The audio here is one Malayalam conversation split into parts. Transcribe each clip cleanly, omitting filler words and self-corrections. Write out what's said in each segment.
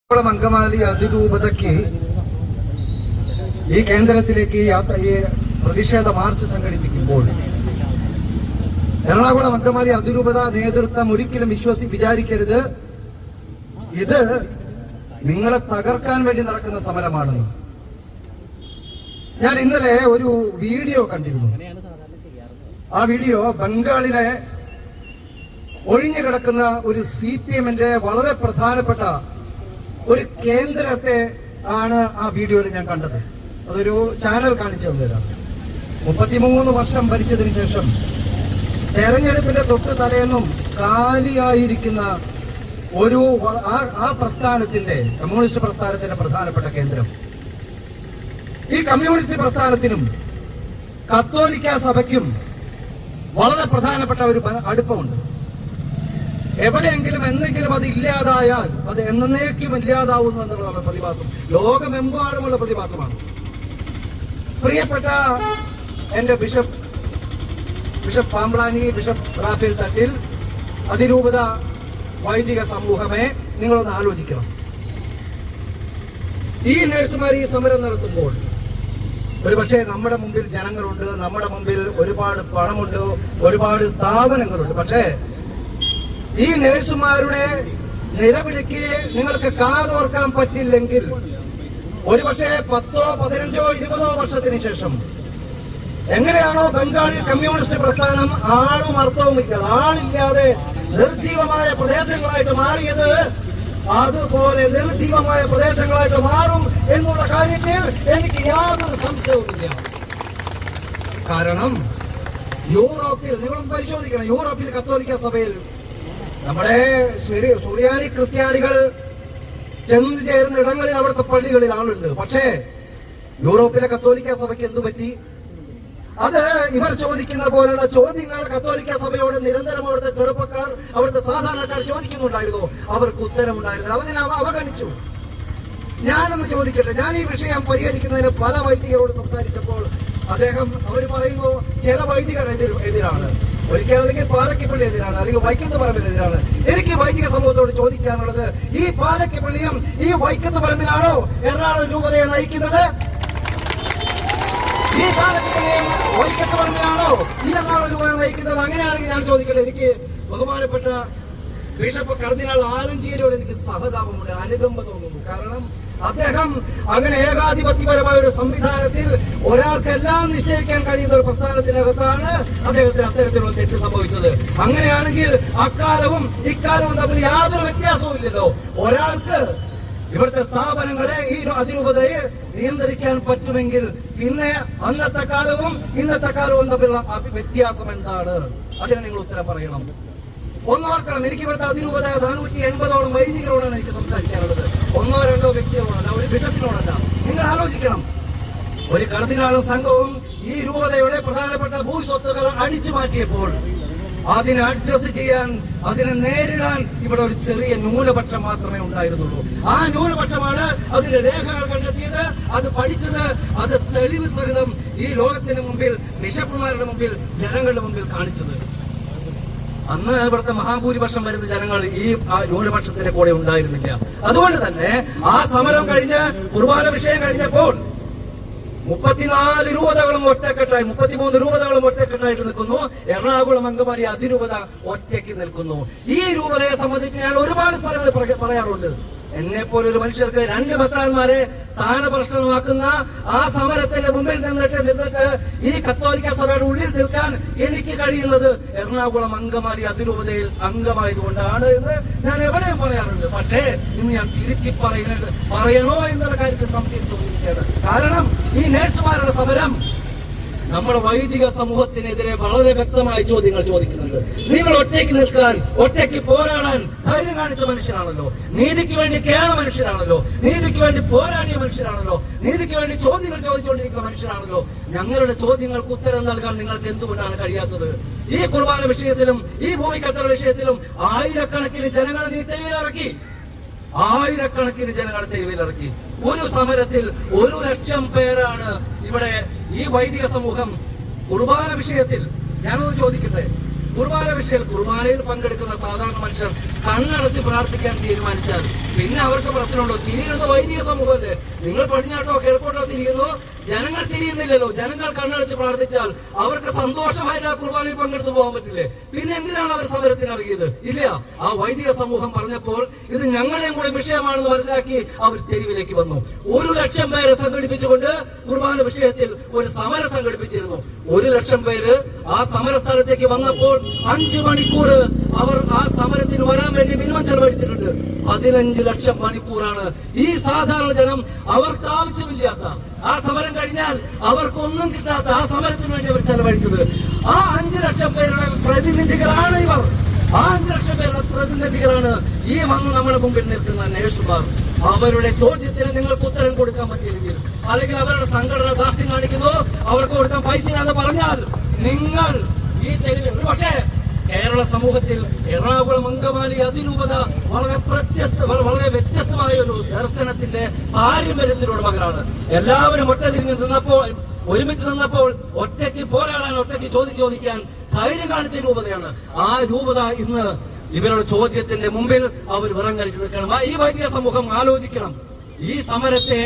അങ്കമാലി അതിരൂപതയ്ക്ക് ഈ കേന്ദ്രത്തിലേക്ക് ഈ പ്രതിഷേധ മാർച്ച് സംഘടിപ്പിക്കുമ്പോൾ എറണാകുളം അങ്കമാലി അതിരൂപത നേതൃത്വം ഒരിക്കലും വിചാരിക്കരുത് ഇത് നിങ്ങളെ തകർക്കാൻ വേണ്ടി നടക്കുന്ന സമരമാണെന്ന്. ഞാൻ ഇന്നലെ ഒരു വീഡിയോ കണ്ടിരുന്നു. ആ വീഡിയോ ബംഗാളിലെ ഒഴിഞ്ഞു കിടക്കുന്ന ഒരു CPM-ന്റെ വളരെ പ്രധാനപ്പെട്ട ഒരു കേന്ദ്രത്തെ ആണ് ആ വീഡിയോയിൽ ഞാൻ കണ്ടത്. അതൊരു ചാനൽ കാണിച്ചു തന്നതാണ്. 33 വർഷം ഭരിച്ചതിന് ശേഷം തെരഞ്ഞെടുപ്പിന്റെ തൊട്ട് തലേന്നും കാലിയായിരിക്കുന്ന ഒരു ആ പ്രസ്ഥാനത്തിന്റെ കമ്മ്യൂണിസ്റ്റ് പ്രസ്ഥാനത്തിന്റെ പ്രധാനപ്പെട്ട കേന്ദ്രം. ഈ കമ്മ്യൂണിസ്റ്റ് പ്രസ്ഥാനത്തിനും കത്തോലിക്ക സഭയ്ക്കും വളരെ പ്രധാനപ്പെട്ട ഒരു അടുപ്പമുണ്ട്. എവിടെയെങ്കിലും എന്തെങ്കിലും അത് ഇല്ലാതായാൽ അത് എന്നേക്കും ഇല്ലാതാവുന്നു എന്നുള്ളതാണ് പ്രതിഭാസം. ലോകമെമ്പാടുമുള്ള പ്രതിഭാസമാണ്. പ്രിയപ്പെട്ട എന്റെ ബിഷപ്പ് പാമ്പ്ലാനി, ബിഷപ്പ് റാഫേൽ തട്ടിൽ, അതിരൂപത വൈദിക സമൂഹമേ, നിങ്ങളൊന്ന് ആലോചിക്കണം. ഈ നഴ്സുമാർ ഈ സമരം നടത്തുമ്പോൾ ഒരുപക്ഷെ നമ്മുടെ മുമ്പിൽ ജനങ്ങളുണ്ട്, നമ്മുടെ മുമ്പിൽ ഒരുപാട് പണമുണ്ട്, ഒരുപാട് സ്ഥാപനങ്ങളുണ്ട്. പക്ഷേ ഈ നഴ്സുമാരുടെ നിലവിളിക്ക് നിങ്ങൾക്ക് കാതോർക്കാൻ പറ്റില്ലെങ്കിൽ ഒരുപക്ഷെ 10, 15, 20 വർഷത്തിന് ശേഷം എങ്ങനെയാണോ ബംഗാളിൽ കമ്മ്യൂണിസ്റ്റ് പ്രസ്ഥാനം ആളും അർത്ഥവുമില്ല, ആളില്ലാതെ നിർജീവമായ പ്രദേശങ്ങളായിട്ട് മാറിയത്, അതുപോലെ നിർജീവമായ പ്രദേശങ്ങളായിട്ട് മാറും എന്നുള്ള കാര്യത്തിൽ എനിക്ക് യാതൊരു സംശയവുമില്ല. കാരണം യൂറോപ്പിൽ നിങ്ങളൊന്ന് പരിശോധിക്കണം. യൂറോപ്പിൽ കത്തോലിക്ക സഭയിൽ നമ്മുടെ സുറിയാനി ക്രിസ്ത്യാനികൾ ചെന്ന് ചേരുന്ന ഇടങ്ങളിൽ അവിടുത്തെ പള്ളികളിൽ ആളുണ്ട്. പക്ഷേ യൂറോപ്പിലെ കത്തോലിക്ക സഭയ്ക്ക് എന്തു പറ്റി? അത് ഇവർ ചോദിക്കുന്ന പോലുള്ള ചോദ്യങ്ങൾ കത്തോലിക്ക സഭയോട് നിരന്തരം അവിടുത്തെ ചെറുപ്പക്കാർ, അവിടുത്തെ സാധാരണക്കാർ ചോദിക്കുന്നുണ്ടായിരുന്നു. അവർക്ക് ഉത്തരമുണ്ടായിരുന്നു. അതിനെ അവഗണിച്ചു. ഞാനൊന്ന് ചോദിക്കട്ടെ, ഞാൻ ഈ വിഷയം പരിഹരിക്കുന്നതിന് പല വൈദികരോട് സംസാരിച്ചപ്പോൾ അവർ പറയുമ്പോൾ ചില വൈദികർ എതിരാണ്, ഒരിക്കൽ അല്ലെങ്കിൽ പാലക്കിപ്പള്ളി എതിരാണ്, അല്ലെങ്കിൽ വൈക്കത്ത് പറമ്പിലെതിരാണ്. എനിക്ക് വൈദിക സമൂഹത്തോട് ചോദിക്കാനുള്ളത്, ഈ പാലക്കിപ്പള്ളിയും ഈ വൈക്കത്ത് പറമ്പിലാണോ എറണാകുളം രൂപതയെ നയിക്കുന്നത്? ഈ പാലക്കിപ്പള്ളിയും വൈക്കത്ത് പറമ്പിലാണോ ഈ എറണാകുളം രൂപതയെ നയിക്കുന്നത്? അങ്ങനെയാണെങ്കിൽ ഞാൻ ചോദിക്കട്ടെ, എനിക്ക് ബഹുമാനപ്പെട്ട ബിഷപ്പ് കർദിനാൾ ആലഞ്ചേരിയോട് എനിക്ക് സഹതാപമുണ്ട്, അനുകമ്പ തോന്നുന്നു. കാരണം അദ്ദേഹം അങ്ങനെ ഏകാധിപത്യപരമായ ഒരു സംവിധാനത്തിൽ ഒരാൾക്കെല്ലാം നിശ്ചയിക്കാൻ കഴിയുന്ന ഒരു പ്രസ്ഥാനത്തിനകത്താണ് അദ്ദേഹത്തിന് അത്തരത്തിലുള്ള തെറ്റ് സംഭവിച്ചത്. അങ്ങനെയാണെങ്കിൽ അക്കാലവും ഇക്കാലവും തമ്മിൽ യാതൊരു വ്യത്യാസവും ഇല്ലല്ലോ. ഒരാൾക്ക് ഇവിടുത്തെ സ്ഥാപനങ്ങളെ, ഈ അതിരൂപതയെ നിയന്ത്രിക്കാൻ പറ്റുമെങ്കിൽ പിന്നെ അന്നത്തെ കാലവും ഇന്നത്തെ കാലവും തമ്മിലുള്ള വ്യത്യാസം എന്താണ്? അതിന് നിങ്ങൾ ഉത്തരം പറയണം. ഒന്നോർക്കണം, എനിക്ക് ഇവിടുത്തെ അതിരൂപത 480ഓളം വൈദികരോടാണ് എനിക്ക് സംസാരിക്കാനുള്ളത്. 1, 2 വ്യക്തികളോടല്ല, ഒരു ബിഷപ്പിനോടല്ല. നിങ്ങൾ ആലോചിക്കണം, ഒരു കർദിനാളും സംഘവും ഈ രൂപതയുടെ പ്രധാനപ്പെട്ട ഭൂസ്വത്തുക്കൾ അടിച്ചു മാറ്റിയപ്പോൾ അതിനെ അഡ്രസ് ചെയ്യാൻ, അതിനെ നേരിടാൻ ഇവിടെ ഒരു ചെറിയ ന്യൂനപക്ഷം മാത്രമേ ഉണ്ടായിരുന്നുള്ളൂ. ആ ന്യൂനപക്ഷമാണ് അതിന്റെ രേഖകൾ കണ്ടെത്തിയത്, അത് പഠിച്ചത്, അത് തെളിവ് സഹിതം ഈ ലോകത്തിന് മുമ്പിൽ, ബിഷപ്പുമാരുടെ മുമ്പിൽ, ജനങ്ങളുടെ മുമ്പിൽ കാണിച്ചത്. അന്ന് ഇവിടുത്തെ മഹാഭൂരിപക്ഷം വരുന്ന ജനങ്ങൾ ഈ ന്യൂനപക്ഷത്തിന്റെ കൂടെ ഉണ്ടായിരുന്നില്ല. അതുകൊണ്ട് തന്നെ ആ സമരം കഴിഞ്ഞ് കുർബാന വിഷയം കഴിഞ്ഞപ്പോൾ 34 രൂപതകളും ഒറ്റക്കെട്ടായി, 33 രൂപതകളും ഒറ്റക്കെട്ടായിട്ട് നിൽക്കുന്നു. എറണാകുളം അങ്കമാലി അതിരൂപത ഒറ്റയ്ക്ക് നിൽക്കുന്നു. ഈ രൂപതയെ സംബന്ധിച്ച് ഞാൻ ഒരുപാട് സ്ഥലങ്ങളിൽ പറയാറുണ്ട്. എന്നെ പോലൊരു മനുഷ്യർക്ക് 2 മെത്രാന്മാരെ സ്ഥാനഭ്രഷ്ടമാക്കുന്ന ആ സമരത്തിന്റെ മുമ്പിൽ നിന്നിട്ട് ഈ കത്തോലിക്ക സഭയുടെ ഉള്ളിൽ നിൽക്കാൻ എനിക്ക് കഴിയുന്നത് എറണാകുളം അങ്കമാലി അതിരൂപതയിൽ അംഗമായതുകൊണ്ടാണ് എന്ന് ഞാൻ എവിടെയും പറയാറുണ്ട്. പക്ഷേ ഇന്ന് ഞാൻ തിരുത്തി പറയണോ എന്നുള്ള കാര്യത്തിൽ സംശയം ചോദിക്കുകയാണ്. കാരണം ഈ നഴ്സുമാരുടെ സമരം നമ്മുടെ വൈദിക സമൂഹത്തിനെതിരെ വളരെ വ്യക്തമായ ചോദ്യങ്ങൾ ചോദിക്കുന്നുണ്ട്. നിങ്ങൾ ഒറ്റയ്ക്ക് നിൽക്കാൻ, ഒറ്റയ്ക്ക് പോരാടാൻ ധൈര്യം കാണിച്ച മനുഷ്യനാണല്ലോ, നീതിക്ക് വേണ്ടി കേണ മനുഷ്യനാണല്ലോ, നീതിക്ക് വേണ്ടി പോരാടിയ മനുഷ്യനാണല്ലോ, നീതിക്ക് വേണ്ടി ചോദ്യങ്ങൾ ചോദിച്ചുകൊണ്ടിരിക്കുന്ന മനുഷ്യനാണല്ലോ. ഞങ്ങളുടെ ചോദ്യങ്ങൾക്ക് ഉത്തരം നൽകാൻ നിങ്ങൾക്ക് എന്തുകൊണ്ടാണ് കഴിയാത്തത്? ഈ കുർബാന വിഷയത്തിലും ഈ ഭൂമിക്കച്ചറ വിഷയത്തിലും ആയിരക്കണക്കിന് ജനങ്ങളെ നീ തെരുവിലിറക്കി. ആയിരക്കണക്കിന് ജനങ്ങളെ തെരുവിലിറക്കി. ഒരു സമരത്തിൽ 1 ലക്ഷം പേരാണ് ഇവിടെ ഈ വൈദിക സമൂഹം കുർബാന വിഷയത്തിൽ. ഞാനൊന്ന് ചോദിക്കട്ടെ, കുർബാന വിഷയം, കുർബാനയിൽ പങ്കെടുക്കുന്ന സാധാരണ മനുഷ്യർ കണ്ണടച്ച് പ്രാർത്ഥിക്കാൻ തീരുമാനിച്ചാൽ പിന്നെ അവർക്ക് പ്രശ്നമുണ്ടോ? തിരിയുന്നത് വൈദിക സമൂഹമല്ലേ? നിങ്ങൾ പടിഞ്ഞാട്ടോ കിഴക്കോട്ടോ തിരിയുന്നു, ജനങ്ങൾ തിരിയുന്നില്ലല്ലോ. ജനങ്ങൾ കണ്ണടച്ച് പ്രാർത്ഥിച്ചാൽ അവർക്ക് സന്തോഷമായിട്ട് ആ കുർബാനയിൽ പങ്കെടുത്തു പോകാൻ പറ്റില്ലേ? പിന്നെ എന്തിനാണ് അവർ സമരത്തിന് ഇറങ്ങിയത്? ഇല്ല, ആ വൈദിക സമൂഹം പറഞ്ഞപ്പോൾ ഇത് ഞങ്ങളെയും കൂടെ വിഷയമാണെന്ന് മനസ്സിലാക്കി അവർ തെരുവിലേക്ക് വന്നു. 1,00,000 പേരെ സംഘടിപ്പിച്ചുകൊണ്ട് കുർബാന വിഷയത്തിൽ ഒരു സമരം സംഘടിപ്പിച്ചിരുന്നു. 1,00,000 പേര് ആ സമര സ്ഥലത്തേക്ക് വന്നപ്പോൾ 5 മണിക്കൂർ അവർ ആ സമരത്തിന് വരാൻ വേണ്ടി മിനിമം ചെലവഴിച്ചിട്ടുണ്ട്. 15 ലക്ഷം മണിക്കൂറാണ് ഈ സാധാരണ ജനം അവർക്ക് ആവശ്യമില്ലാത്ത, ആ സമരം കഴിഞ്ഞാൽ അവർക്കൊന്നും കിട്ടാത്ത ആ സമരത്തിന് വേണ്ടി അവർ ചെലവഴിച്ചത്. ആ 5 ലക്ഷം പേരുടെ പ്രതിനിധികളാണ് ഇവർ. ആ 5 ലക്ഷം പേരുടെ പ്രതിനിധികളാണ് ഈ വന്ന് നമ്മുടെ മുമ്പിൽ നിൽക്കുന്ന നേഴ്സുമാർ. അവരുടെ ചോദ്യത്തിന് നിങ്ങൾക്ക് ഉത്തരം കൊടുക്കാൻ പറ്റിയില്ലെങ്കിൽ, അല്ലെങ്കിൽ അവരുടെ സംഘടന ധാർഷ്ട്യം കാണിക്കുന്നു, അവർക്ക് കൊടുക്കാൻ പൈസയാണെന്ന് പറഞ്ഞാൽ നിങ്ങൾ ഈ തെരുവിൽ, പക്ഷേ കേരള സമൂഹത്തിൽ എറണാകുളം അങ്കമാലി അതിരൂപത വളരെ വ്യത്യസ്തമായ ഒരു ദർശനത്തിന്റെ പാരമ്പര്യത്തിലുള്ള മകളാണ്. എല്ലാവരും ഒറ്റതിരിഞ്ഞ് നിന്നപ്പോൾ, ഒരുമിച്ച് നിന്നപ്പോൾ ഒറ്റയ്ക്ക് പോരാടാൻ, ഒറ്റയ്ക്ക് ചോദിക്കാൻ ധൈര്യം കാണിച്ച രൂപതയാണ്. ആ രൂപത ഇന്ന് ഇവരുടെ ചോദ്യത്തിന്റെ മുമ്പിൽ അവർ വിറങ്ങലിച്ചു നിൽക്കണം. ഈ വൈദിക സമൂഹം ആലോചിക്കണം. ഈ സമരത്തെ,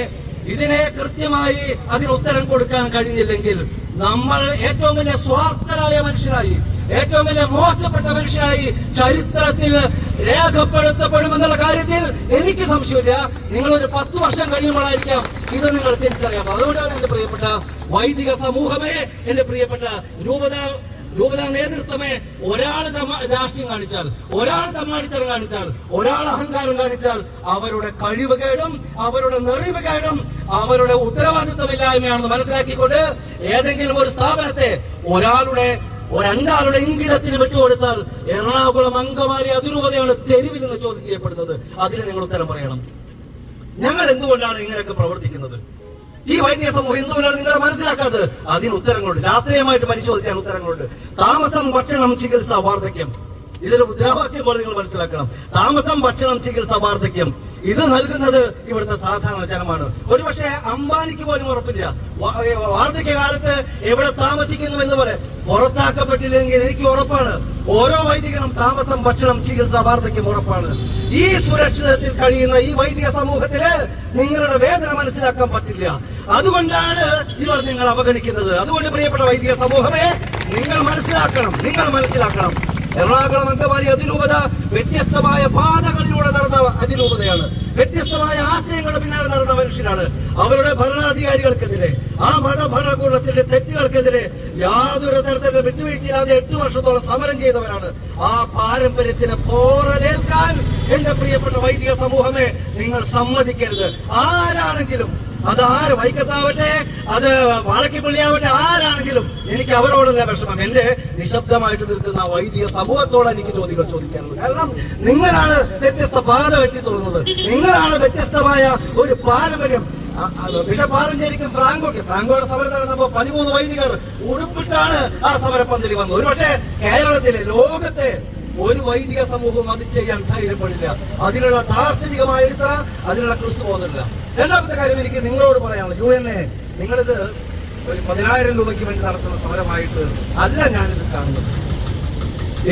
ഇതിനെ കൃത്യമായി അതിന് ഉത്തരം കൊടുക്കാൻ കഴിഞ്ഞില്ലെങ്കിൽ നമ്മൾ ഏറ്റവും വലിയ സ്വാർത്ഥരായ മനുഷ്യരായി, ഏറ്റവും വലിയ മോശപ്പെട്ട മനുഷ്യരായി ചരിത്രത്തിൽ രേഖപ്പെടുത്തപ്പെടുമെന്നുള്ള കാര്യത്തിൽ എനിക്ക് സംശയമില്ല. നിങ്ങളൊരു 10 വർഷം കഴിയുമ്പോഴായിരിക്കാം ഇത് നിങ്ങൾ തിരിച്ചറിയാം. അതുകൊണ്ടാണ് എന്റെ പ്രിയപ്പെട്ട വൈദിക സമൂഹമേ, എന്റെ പ്രിയപ്പെട്ട രൂപത നേതൃത്വമേ, ഒരാൾ രാഷ്ട്രീയം കാണിച്ചാൽ, ഒരാൾ തമ്മാടിത്തരം കാണിച്ചാൽ, ഒരാൾ അഹങ്കാരം കാണിച്ചാൽ അവരുടെ കഴിവുകേടും അവരുടെ നെറിവുകേടും അവരുടെ ഉത്തരവാദിത്വമില്ലായ്മയാണെന്ന് മനസ്സിലാക്കിക്കൊണ്ട് ഏതെങ്കിലും ഒരു സ്ഥാപനത്തെ രണ്ടാളുടെ ഇംഗിതത്തിന് വിട്ടുകൊടുത്താൽ എറണാകുളം അങ്കമാലി അതിരൂപതയാണ് തെരുവിൽ നിന്ന് ചോദ്യം ചെയ്യപ്പെടുന്നത്. അതിന് നിങ്ങൾ ഉത്തരം പറയണം. ഞങ്ങൾ എന്തുകൊണ്ടാണ് ഇങ്ങനെയൊക്കെ പ്രവർത്തിക്കുന്നത്? ഈ വൈദിക സമൂഹം എന്തുകൊണ്ടാണ് നിങ്ങൾ മനസ്സിലാക്കാത്തത്? അതിന് ഉത്തരങ്ങളുണ്ട്. ശാസ്ത്രീയമായിട്ട് പരിശോധിക്കാൻ ഉത്തരങ്ങളുണ്ട്. താമസം, ഭക്ഷണം, ചികിത്സ, വാർദ്ധക്യം. ഇതൊരു മുദ്രാവാക്യം പോലെ നിങ്ങൾ മനസ്സിലാക്കണം. താമസം, ഭക്ഷണം, ചികിത്സ, വാർദ്ധക്യം ഇത് നൽകുന്നത് ഇവിടുത്തെ സാധാരണ ജനമാണ്. ഒരുപക്ഷെ അംബാനിക്ക് പോലും ഉറപ്പില്ല വാർദ്ധക്യകാലത്ത് എവിടെ താമസിക്കുന്നു എന്ന് പോലെ. പുറത്താക്കപ്പെട്ടില്ലെങ്കിൽ എനിക്ക് ഉറപ്പാണ് ഓരോ വൈദികനും താമസം, ഭക്ഷണം, ചികിത്സ, വാർദ്ധക്യം ഉറപ്പാണ്. ഈ സുരക്ഷിതത്തിൽ കഴിയുന്ന ഈ വൈദിക സമൂഹത്തിന് നിങ്ങളുടെ വേദന മനസ്സിലാക്കാൻ പറ്റില്ല. അതുകൊണ്ടാണ് ഇവർ നിങ്ങൾ അവഗണിക്കുന്നത്. അതുകൊണ്ട് പ്രിയപ്പെട്ട വൈദിക സമൂഹമേ, നിങ്ങൾ മനസ്സിലാക്കണം. എറണാകുളം അങ്കമാലി അതിരൂപത വ്യത്യസ്തമായ പാതകളിലൂടെ നടന്ന അതിരൂപതയാണ്. വ്യത്യസ്തമായ ആശയങ്ങളുടെ പിന്നാലെ നടന്ന മനുഷ്യരാണ്. അവരുടെ ഭരണാധികാരികൾക്കെതിരെ, ആ ഭരണകൂടത്തിന്റെ തെറ്റുകൾക്കെതിരെ യാതൊരു തരത്തിലുള്ള വിട്ടുവീഴ്ചയില്ലാതെ 8 വർഷത്തോളം സമരം ചെയ്തവരാണ്. ആ പാരമ്പര്യത്തിന് പോറലേൽക്കാൻ എന്റെ പ്രിയപ്പെട്ട വൈദിക സമൂഹമേ നിങ്ങൾ സമ്മതിക്കരുത്. ആരാണെങ്കിലും, അത് വൈക്കത്താവട്ടെ, അത് വാഴക്കിപ്പള്ളിയാവട്ടെ, ആരാണെങ്കിലും എനിക്ക് അവരോടല്ല വിഷമം. എന്റെ നിശബ്ദമായിട്ട് നിൽക്കുന്ന വൈദിക സമൂഹത്തോട് എനിക്ക് ചോദ്യങ്ങൾ ചോദിക്കാനുള്ളത്. കാരണം നിങ്ങളാണ് വ്യത്യസ്ത പാത വെട്ടി തുറന്നത്. നിങ്ങളാണ് വ്യത്യസ്തമായ ഒരു പാരമ്പര്യം. ബിഷപ്പ് ആലഞ്ചേരിക്കും ഫ്രാങ്കോയുടെ സമരം നടന്നപ്പോ 13 വൈദികർ ഉടുപ്പിട്ടാണ് ആ സമരപ്പന്തലിൽ വന്നത്. ഒരുപക്ഷെ കേരളത്തിലെ, ലോകത്തെ ഒരു വൈദിക സമൂഹവും അത് ചെയ്യാൻ ധൈര്യപ്പെടില്ല. അതിനുള്ള ദാർശനികമായ എടുത്ത, അതിനുള്ള ക്രിസ്തു പോകുന്നില്ല. രണ്ടാമത്തെ കാര്യം എനിക്ക് നിങ്ങളോട് പറയാനുള്ളത്, UNA നിങ്ങളിത് ഒരു 10,000 രൂപയ്ക്ക് വേണ്ടി നടത്തുന്ന സമരമായിട്ട് അല്ല ഞാനിത് കാണുന്നത്.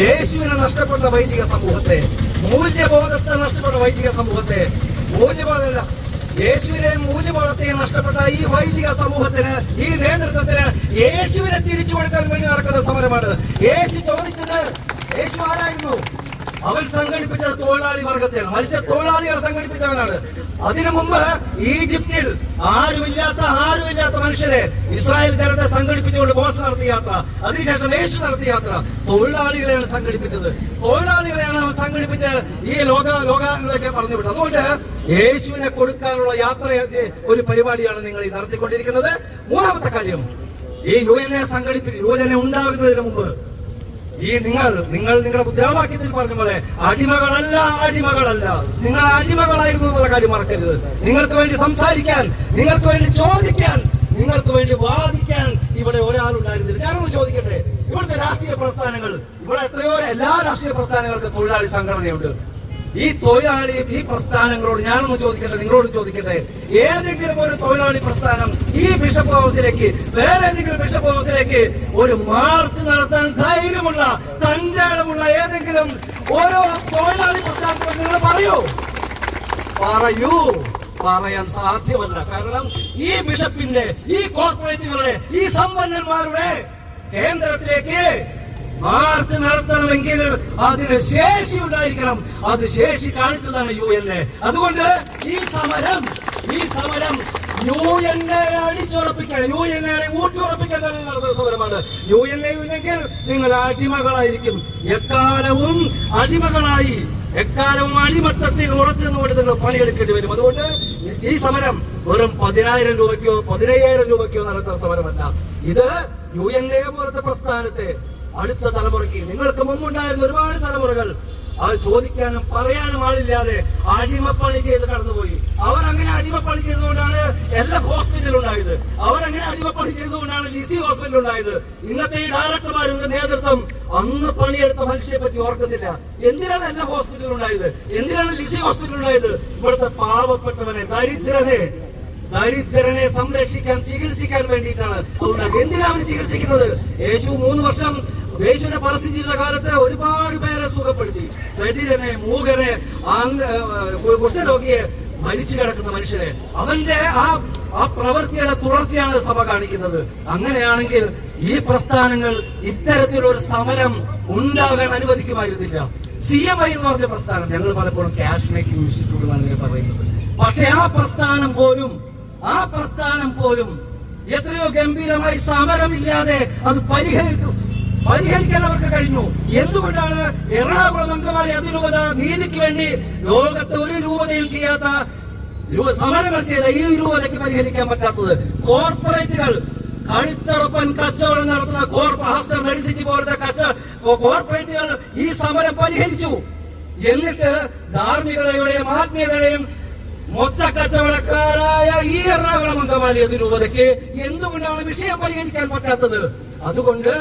യേശുവിനെ നഷ്ടപ്പെട്ട വൈദിക സമൂഹത്തെ, മൂല്യബോധത്തെ നഷ്ടപ്പെട്ട വൈദിക സമൂഹത്തെ, മൂല്യബോധമല്ല, യേശുവിനെയും മൂല്യബോധത്തെയും നഷ്ടപ്പെട്ട ഈ വൈദിക സമൂഹത്തിന്, ഈ നേതൃത്വത്തിന് യേശുവിനെ തിരിച്ചു കൊടുക്കാൻ വേണ്ടി നടക്കുന്ന സമരമാണ്. യേശു ചോദിച്ചത്, യേശു ആരായിരുന്നു? അവൻ സംഘടിപ്പിച്ചത് തൊഴിലാളി വർഗത്തെയാണ്. മത്സ്യത്തൊഴിലാളികളെ സംഘടിപ്പിച്ചവനാണ്. അതിനു മുമ്പ് ഈജിപ്തിൽ ആരുമില്ലാത്ത മനുഷ്യരെ ഇസ്രായേൽ ജനത്തെ സംഘടിപ്പിച്ചുകൊണ്ട് മോശ നടത്തിയ യാത്ര, അതിനുശേഷം യേശു നടത്തിയ യാത്ര തൊഴിലാളികളെയാണ് സംഘടിപ്പിച്ചത്. തൊഴിലാളികളെയാണ് അവൻ സംഘടിപ്പിച്ച് ഈ ലോകങ്ങളിലേക്ക് പറഞ്ഞു വിട്ടത്. അതുകൊണ്ട് യേശുവിനെ കൊടുക്കാനുള്ള യാത്ര ഒരു പരിപാടിയാണ് നിങ്ങൾ ഈ നടത്തിക്കൊണ്ടിരിക്കുന്നത്. മൂന്നാമത്തെ കാര്യം, ഈ UNA ഉണ്ടാകുന്നതിന് മുമ്പ് ഈ നിങ്ങൾ നിങ്ങളുടെ മുദ്രാവാക്യത്തിൽ പറഞ്ഞ പോലെ അടിമകളല്ല, നിങ്ങൾ അടിമകളായിരുന്നു എന്നുള്ള കാര്യം മറക്കരുത്. നിങ്ങൾക്ക് വേണ്ടി സംസാരിക്കാൻ, നിങ്ങൾക്ക് വേണ്ടി ചോദിക്കാൻ, നിങ്ങൾക്ക് വേണ്ടി വാദിക്കാൻ ഇവിടെ ഒരാളുണ്ടായിരുന്നില്ല. ഞാനൊന്ന് ചോദിക്കട്ടെ, ഇവിടുത്തെ രാഷ്ട്രീയ പ്രസ്ഥാനങ്ങൾ, ഇവിടെ എല്ലാ രാഷ്ട്രീയ പ്രസ്ഥാനങ്ങൾക്ക് തൊഴിലാളി സംഘടനയുണ്ട്. ഈ തൊഴിലാളി ഈ പ്രസ്ഥാനങ്ങളോട് ഞാനൊന്ന് ചോദിക്കട്ടെ, നിങ്ങളോട് ചോദിക്കട്ടെ, ഏതെങ്കിലും ഒരു തൊഴിലാളി പ്രസ്ഥാനം ഈ ബിഷപ്പ് ഹൗസിലേക്ക്, വേറെ ഏതെങ്കിലും ബിഷപ്പ് ഹൗസിലേക്ക് ഒരു മാർച്ച് നടത്താൻ ധൈര്യമുള്ള, തന്റെ ഇടമുള്ള ഏതെങ്കിലും ഓരോ തൊഴിലാളി പ്രസ്ഥാനത്തോട് നിങ്ങൾ പറയൂ? പറയാൻ സാധ്യമല്ല. കാരണം ഈ ബിഷപ്പിന്റെ, ഈ കോർപ്പറേറ്റുകളുടെ, ഈ സമ്പന്നന്മാരുടെ കേന്ദ്രത്തിലേക്ക് മാർച്ച് നടത്തണമെങ്കിൽ അതിന് ശേഷി ഉണ്ടായിരിക്കണം. അത് ശേഷി കാണിച്ചതാണ് UNA. അതുകൊണ്ട് ഈ സമരം UNA അടിച്ചുറപ്പിക്കാൻ, UNA ഊട്ടിയുറപ്പിക്കാൻ തന്നെ നടത്തുന്ന സമരമാണ്. UNA ഇല്ലെങ്കിൽ നിങ്ങൾ അടിമകളായിരിക്കും, എക്കാലവും അടിമകളായി, എക്കാലവും അടിമട്ടത്തിൽ ഉറച്ചു നിന്നുകൊണ്ട് നിങ്ങൾ പണിയെടുക്കേണ്ടി വരും. അതുകൊണ്ട് ഈ സമരം വെറും 10,000 രൂപയ്ക്കോ 15,000 രൂപയ്ക്കോ നടത്തുന്ന സമരമല്ല. ഇത് UNA പോലത്തെ പ്രസ്ഥാനത്തെ അടുത്ത തലമുറയ്ക്ക്, നിങ്ങൾക്ക് മുമ്പുണ്ടായിരുന്ന ഒരുപാട് തലമുറകൾ അത് ചോദിക്കാനും പറയാനും ആളില്ലാതെ അടിമപ്പണി ചെയ്ത് കടന്നുപോയി. അവരങ്ങനെ അടിമപ്പണി ചെയ്തുകൊണ്ടാണ് എല്ലാ ഹോസ്പിറ്റലും ഉണ്ടായത്. അവരങ്ങനെ അടിമപ്പണി ചെയ്തുകൊണ്ടാണ് ലിസി ഹോസ്പിറ്റൽ ഉണ്ടായത്. ഇന്നത്തെ ഈ ഡയറക്ടർമാരുടെ നേതൃത്വം അന്ന് പണിയെടുത്ത മനുഷ്യരെ പറ്റി ഓർക്കുന്നില്ല. എന്തിനാണ് എല്ലാ ഹോസ്പിറ്റലും ഉണ്ടായത്? എന്തിനാണ് ലിസി ഹോസ്പിറ്റൽ ഉണ്ടായത്? ഇവിടുത്തെ പാവപ്പെട്ടവനെ, ദരിദ്രനെ സംരക്ഷിക്കാൻ, ചികിത്സിക്കാൻ വേണ്ടിയിട്ടാണ്. അതുകൊണ്ട് എന്തിനാണ് ചികിത്സിക്കുന്നത്? യേശു 3 വർഷം യേശുവിന്റെ പരസ്യ ജീവിത കാലത്ത് ഒരുപാട് പേരെ സുഖപ്പെടുത്തി. ദരിദ്രനെ, മൂകനെ, കുഷ്ഠരോഗിയെ, മരിച്ചു കിടക്കുന്ന മനുഷ്യരെ, അവന്റെ ആ പ്രവൃത്തിയുടെ തുടർച്ചയാണ് സഭ കാണിക്കുന്നത്. അങ്ങനെയാണെങ്കിൽ ഈ പ്രസ്ഥാനങ്ങൾ ഇത്തരത്തിലൊരു സമരം ഉണ്ടാകാൻ അനുവദിക്കുമായിരുന്നില്ല. CMI എന്ന് പറഞ്ഞ പ്രസ്ഥാനം, ഞങ്ങൾ പലപ്പോഴും ക്യാഷ് മേക്കിംഗ് ഇൻസ്റ്റിറ്റ്യൂട്ട് എന്നാണ് പറയുന്നത്. പക്ഷെ ആ പ്രസ്ഥാനം പോലും എത്രയോ ഗംഭീരമായി സമരമില്ലാതെ അത് പരിഹരിക്കാൻ അവർക്ക് കഴിഞ്ഞു. എന്തുകൊണ്ടാണ് എറണാകുളം അങ്കമാലി അതിരൂപത നീതിക്ക് വേണ്ടി ലോകത്ത് ഒരു രൂപതയും ചെയ്യാത്ത സമരങ്ങൾ ചെയ്ത ഈ രൂപതയ്ക്ക് പരിഹരിക്കാൻ പറ്റാത്തത്? കോർപ്പറേറ്റുകൾ, കഴുത്തറപ്പൻ കച്ചവടം നടത്തുന്ന ഹാസ്റ്റർ മെഡിസിറ്റി പോലത്തെ കോർപ്പറേറ്റുകൾ ഈ സമരം പരിഹരിച്ചു. എന്നിട്ട് ധാർമ്മികതയുടെയും ആത്മീയതയുടെയും മൊത്ത കച്ചവടക്കാരായ ഈ എറണാകുളം അങ്കമാലി അതിരൂപതയ്ക്ക് എന്തുകൊണ്ടാണ് വിഷയം പരിഹരിക്കാൻ പറ്റാത്തത്? അതുകൊണ്ട്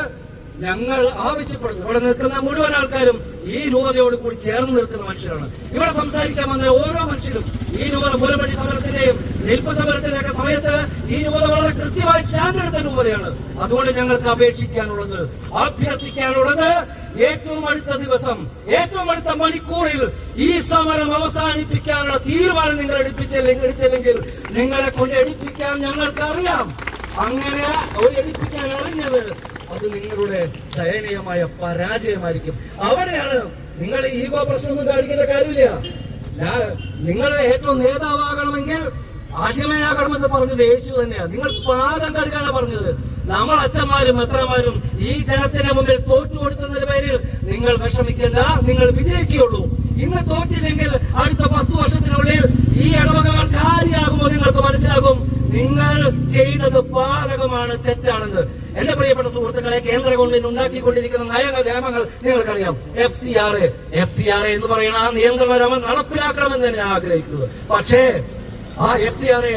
ഞങ്ങൾ ആവശ്യപ്പെടുന്നു, ഇവിടെ നിൽക്കുന്ന മുഴുവൻ ആൾക്കാരും ഈ രൂപതയോട് കൂടി ചേർന്ന് നിൽക്കുന്ന മനുഷ്യരാണ്. ഇവിടെ സംസാരിക്കാൻ വന്ന ഓരോ മനുഷ്യരും ഈ രൂപത മൂലപടി സമരത്തിന്റെയും നിൽപ്പ് സമരത്തിന്റെയും ഒക്കെ സമയത്ത് ഈ രൂപത വളരെ കൃത്യമായി സ്റ്റാൻഡ് എടുത്ത രൂപതയാണ്. അതുകൊണ്ട് ഞങ്ങൾക്ക് അഭ്യർത്ഥിക്കാനുള്ളത് ഏറ്റവും അടുത്ത ദിവസം, ഏറ്റവും അടുത്ത മണിക്കൂറിൽ ഈ സമരം അവസാനിപ്പിക്കാനുള്ള തീരുമാനം നിങ്ങൾ എടുത്തില്ലെങ്കിൽ നിങ്ങളെ കൊണ്ട് എടുപ്പിക്കാൻ ഞങ്ങൾക്കറിയാം. അങ്ങനെ എടുപ്പിക്കാൻ അറിഞ്ഞത് അത് നിങ്ങളുടെ ദയനീയമായ പരാജയമായിരിക്കും. അവരെയാണ് നിങ്ങൾ ഈഗോ പ്രശ്നമൊന്നും കാണിക്കേണ്ട കാര്യമില്ല. നിങ്ങളെ ഏറ്റവും നേതാവാകണമെങ്കിൽ അടിമയാകണമെന്ന് പറഞ്ഞത് യേശു തന്നെയാണ്. നിങ്ങൾ പാദം കഴുകാനാണ് പറഞ്ഞത്. നമ്മൾ അച്ഛന്മാരും മെത്രമാരും ഈ ജനത്തിന്റെ മുമ്പിൽ തോറ്റുകൊടുത്തതിന്റെ പേരിൽ നിങ്ങൾ വിഷമിക്കേണ്ട, നിങ്ങൾ വിജയിക്കുകയുള്ളൂ. ഇന്ന് തോറ്റില്ലെങ്കിൽ അടുത്ത 10 വർഷത്തിനുള്ളിൽ ഈ ഇടവകകൾ കാര്യമാകുമ്പോൾ നിങ്ങൾക്ക് മനസ്സിലാകും നിങ്ങൾ ചെയ്തത് പാലകമാണ്, തെറ്റാണെന്ന്. എന്റെ പ്രിയപ്പെട്ട സുഹൃത്തുക്കളെ, കേന്ദ്ര ഗവൺമെന്റ് ഉണ്ടാക്കിക്കൊണ്ടിരിക്കുന്ന നിയമങ്ങൾ നിങ്ങൾക്കറിയാം. FCRA എന്ന് പറയുന്ന ആ നിയന്ത്രണം നടപ്പിലാക്കണമെന്ന് തന്നെ ആഗ്രഹിക്കുന്നത്. പക്ഷേ ആ FCRA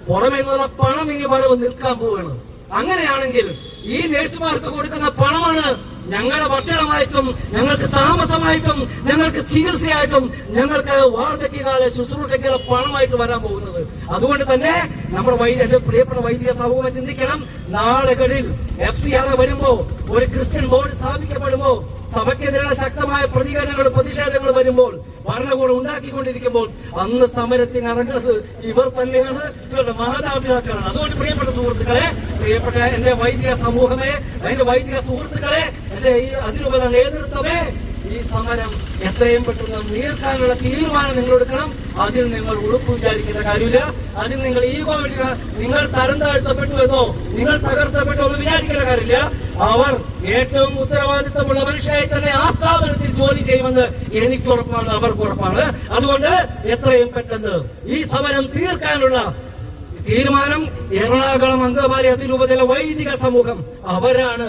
പുറമേ നിന്നുള്ള പണം ഇനി വരവ് നിൽക്കാൻ പോവുകയാണ്. അങ്ങനെയാണെങ്കിൽ ഈ നേഴ്സുമാർക്ക് കൊടുക്കുന്ന പണമാണ് ഞങ്ങളുടെ ഭക്ഷണമായിട്ടും, ഞങ്ങൾക്ക് താമസമായിട്ടും, ഞങ്ങൾക്ക് ചികിത്സയായിട്ടും, ഞങ്ങൾക്ക് വാർദ്ധക്യകാല ശുശ്രൂഷയ്ക്കുള്ള പണമായിട്ട് വരാൻ പോകുന്നത്. അതുകൊണ്ട് തന്നെ നമ്മുടെ എന്റെ പ്രിയപ്പെട്ട വൈദിക സമൂഹം ചിന്തിക്കണം. നാളുകളിൽ FCRA വരുമ്പോ, ഒരു ക്രിസ്ത്യൻ ബോർഡ് സ്ഥാപിക്കപ്പെടുമ്പോ, സഭയ്ക്കെതിരായ ശക്തമായ പ്രതിഷേധങ്ങൾ വരുമ്പോൾ, ഭരണകൂടം ഉണ്ടാക്കിക്കൊണ്ടിരിക്കുമ്പോൾ അന്ന് സമരത്തിന് ഇറങ്ങുന്നത് ഇവർ തന്നെയാണ്, ഇവരുടെ മാതാപിതാക്കളാണ്. അതുകൊണ്ട് പ്രിയപ്പെട്ട സുഹൃത്തുക്കളെ, പ്രിയപ്പെട്ട എന്റെ വൈദിക സമൂഹമേ, എന്റെ വൈദിക സുഹൃത്തുക്കളെ, എന്റെ ഈ അതിരൂപത നേതൃത്വമേ, ഈ സമരം എത്രയും പെട്ടെന്ന് നീർക്കാനുള്ള തീരുമാനം നിങ്ങൾ എടുക്കണം. അതിൽ നിങ്ങൾ ഉളുപ്പ് വിചാരിക്കേണ്ട കാര്യമില്ല. അതിൽ നിങ്ങൾ ഈഗോ, നിങ്ങൾ തരം താഴ്ത്തപ്പെട്ടു എന്നോ നിങ്ങൾ തകർത്തപ്പെട്ടു എന്ന് വിചാരിക്കേണ്ട കാര്യമില്ല. അവർ ഏറ്റവും ഉത്തരവാദിത്തമുള്ള മനുഷ്യരായി തന്നെ ആ സ്ഥാപനത്തിൽ ജോലി ചെയ്യുമെന്ന് എനിക്ക് ഉറപ്പാണ്, അവർക്ക് ഉറപ്പാണ്. അതുകൊണ്ട് എത്രയും പെട്ടെന്ന് ഈ സമരം തീർക്കാനുള്ള തീരുമാനം എറണാകുളം അങ്കമാലി അതിരൂപതയിലെ വൈദിക സമൂഹം, അവരാണ്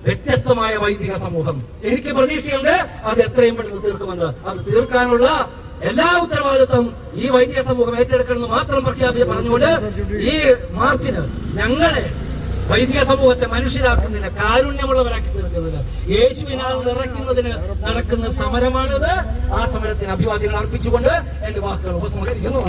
വ്യത്യസ്തമായ വൈദിക സമൂഹം. എനിക്ക് പ്രതീക്ഷയുണ്ട് അത് എത്രയും പെട്ടെന്ന് തീർക്കുമെന്ന്. അത് തീർക്കാനുള്ള എല്ലാ ഉത്തരവാദിത്വം ഈ വൈദിക സമൂഹം ഏറ്റെടുക്കണമെന്ന് മാത്രം പറഞ്ഞുകൊണ്ട് ഈ മാർച്ചിന് വൈദിക സമൂഹത്തെ മനുഷ്യരാക്കുന്നതിന്, കാരുണ്യമുള്ളവരാക്കി തീർക്കുന്നതിന്, യേശുവിനാൽ നിറയ്ക്കുന്നതിന് നടക്കുന്ന സമരമാണിത്. ആ സമരത്തിന് അഭിവാദ്യങ്ങൾ അർപ്പിച്ചുകൊണ്ട് എന്റെ വാക്കുകൾ ഉപസംഹരിക്കുന്നു.